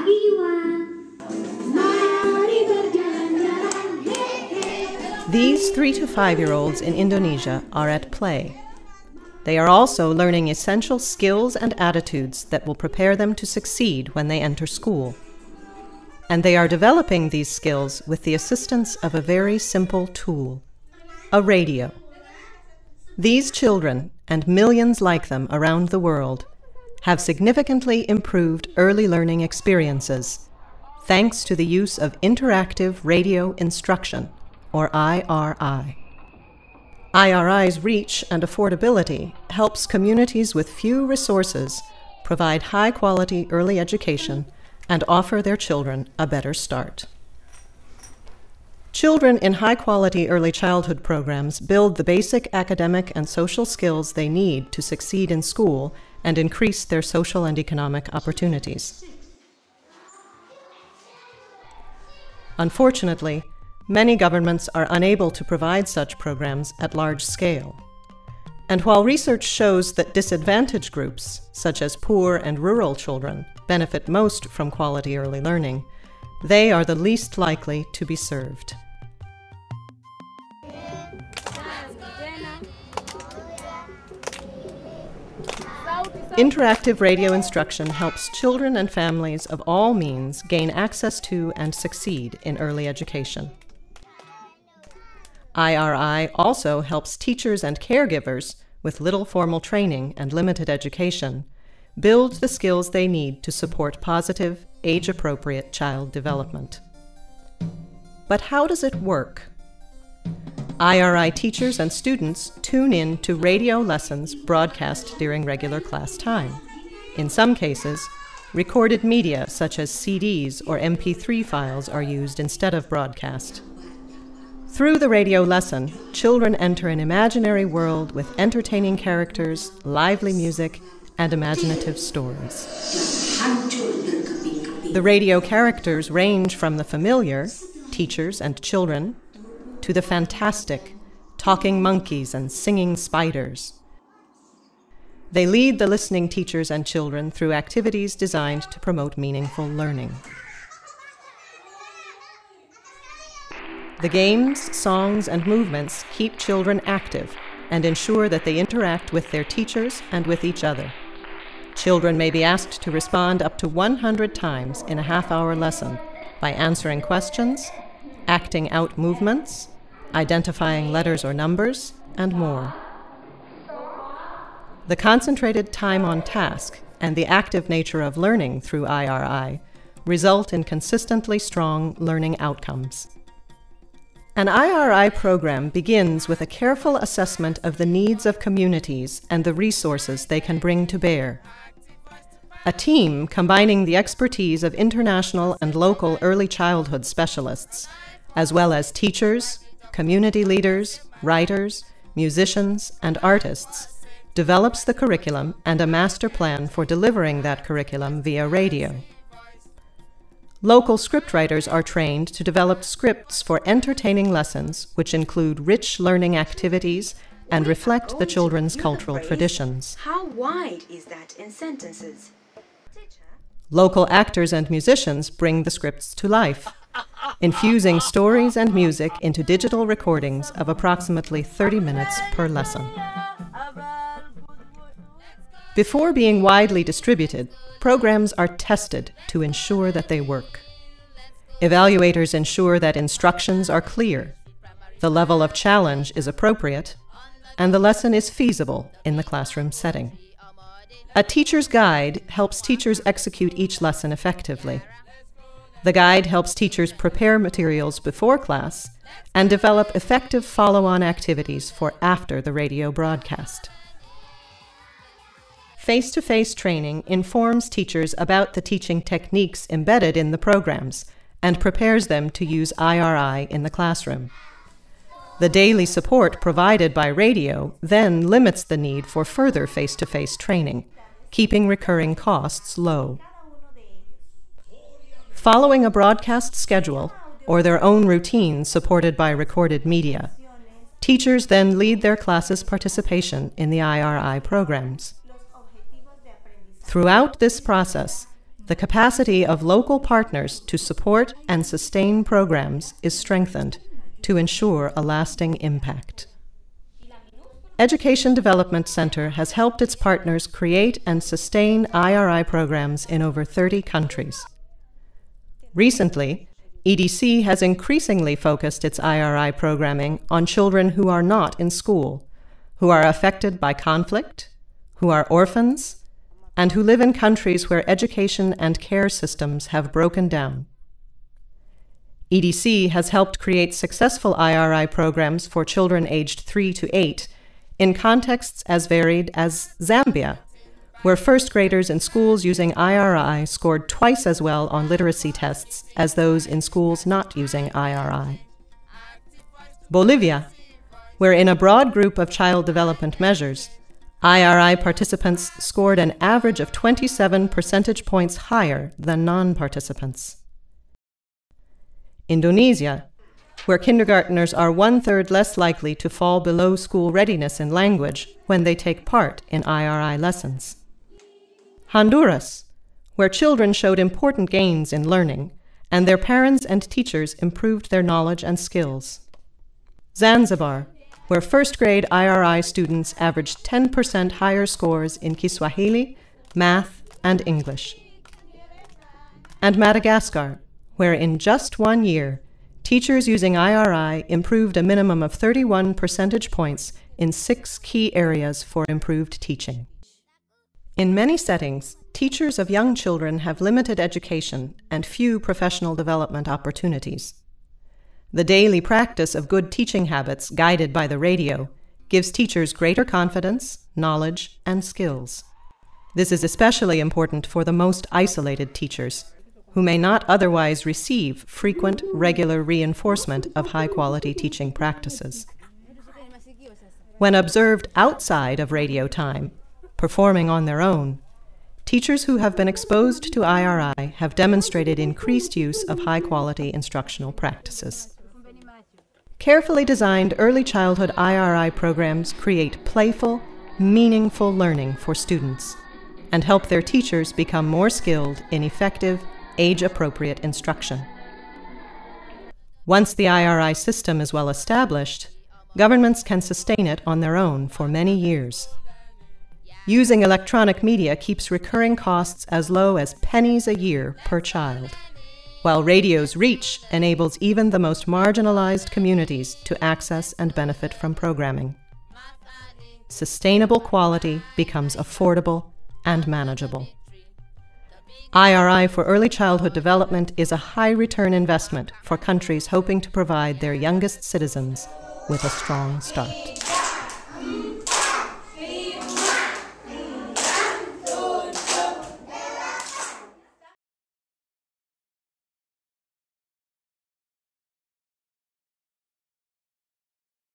pagi Yuan. Mari berjalan-jalan, hey, hey. These 3 to 5-year-olds in Indonesia are at play. They are also learning essential skills and attitudes that will prepare them to succeed when they enter school. And they are developing these skills with the assistance of a very simple tool, a radio. These children, and millions like them around the world, have significantly improved early learning experiences thanks to the use of interactive radio instruction, or IRI. IRI's reach and affordability helps communities with few resources provide high-quality early education and offer their children a better start. Children in high-quality early childhood programs build the basic academic and social skills they need to succeed in school and increase their social and economic opportunities. Unfortunately, many governments are unable to provide such programs at large scale. And while research shows that disadvantaged groups, such as poor and rural children, benefit most from quality early learning, they are the least likely to be served. Interactive radio instruction helps children and families of all means gain access to and succeed in early education. IRI also helps teachers and caregivers with little formal training and limited education build the skills they need to support positive, age-appropriate child development. But how does it work? IRI teachers and students tune in to radio lessons broadcast during regular class time. In some cases, recorded media such as CDs or MP3 files are used instead of broadcast. Through the radio lesson, children enter an imaginary world with entertaining characters, lively music, and imaginative stories. The radio characters range from the familiar, teachers and children, to the fantastic, talking monkeys and singing spiders. They lead the listening teachers and children through activities designed to promote meaningful learning. The games, songs, and movements keep children active and ensure that they interact with their teachers and with each other. Children may be asked to respond up to 100 times in a half-hour lesson by answering questions, acting out movements, identifying letters or numbers, and more. The concentrated time on task and the active nature of learning through IRI result in consistently strong learning outcomes. An IRI program begins with a careful assessment of the needs of communities and the resources they can bring to bear. A team combining the expertise of international and local early childhood specialists, as well as teachers, community leaders, writers, musicians, and artists, develops the curriculum and a master plan for delivering that curriculum via radio. Local scriptwriters are trained to develop scripts for entertaining lessons which include rich learning activities and reflect the children's cultural traditions. How wide is that in sentences? Local actors and musicians bring the scripts to life, infusing stories and music into digital recordings of approximately 30 minutes per lesson. Before being widely distributed, programs are tested to ensure that they work. Evaluators ensure that instructions are clear, the level of challenge is appropriate, and the lesson is feasible in the classroom setting. A teacher's guide helps teachers execute each lesson effectively. The guide helps teachers prepare materials before class and develop effective follow-on activities for after the radio broadcast. Face-to-face training informs teachers about the teaching techniques embedded in the programs and prepares them to use IRI in the classroom. The daily support provided by radio then limits the need for further face-to-face training, keeping recurring costs low. Following a broadcast schedule or their own routine supported by recorded media, teachers then lead their classes' participation in the IRI programs. Throughout this process, the capacity of local partners to support and sustain programs is strengthened to ensure a lasting impact. Education Development Center has helped its partners create and sustain IRI programs in over 30 countries. Recently, EDC has increasingly focused its IRI programming on children who are not in school, who are affected by conflict, who are orphans, and who live in countries where education and care systems have broken down. EDC has helped create successful IRI programs for children aged 3 to 8 in contexts as varied as Zambia, where first graders in schools using IRI scored twice as well on literacy tests as those in schools not using IRI. Bolivia, where in a broad group of child development measures, IRI participants scored an average of 27 percentage points higher than non-participants. Indonesia, where kindergartners are 1/3 less likely to fall below school readiness in language when they take part in IRI lessons. Honduras, where children showed important gains in learning, and their parents and teachers improved their knowledge and skills. Zanzibar, where first-grade IRI students averaged 10% higher scores in Kiswahili, math, and English. And Madagascar, where in just 1 year, teachers using IRI improved a minimum of 31 percentage points in 6 key areas for improved teaching. In many settings, teachers of young children have limited education and few professional development opportunities. The daily practice of good teaching habits guided by the radio gives teachers greater confidence, knowledge, and skills. This is especially important for the most isolated teachers, who may not otherwise receive frequent, regular reinforcement of high-quality teaching practices. When observed outside of radio time, performing on their own, teachers who have been exposed to IRI have demonstrated increased use of high-quality instructional practices. Carefully designed early childhood IRI programs create playful, meaningful learning for students and help their teachers become more skilled in effective, age-appropriate instruction. Once the IRI system is well established, governments can sustain it on their own for many years. Using electronic media keeps recurring costs as low as pennies a year per child, while radio's reach enables even the most marginalized communities to access and benefit from programming. Sustainable quality becomes affordable and manageable. IRI for early childhood development is a high-return investment for countries hoping to provide their youngest citizens with a strong start.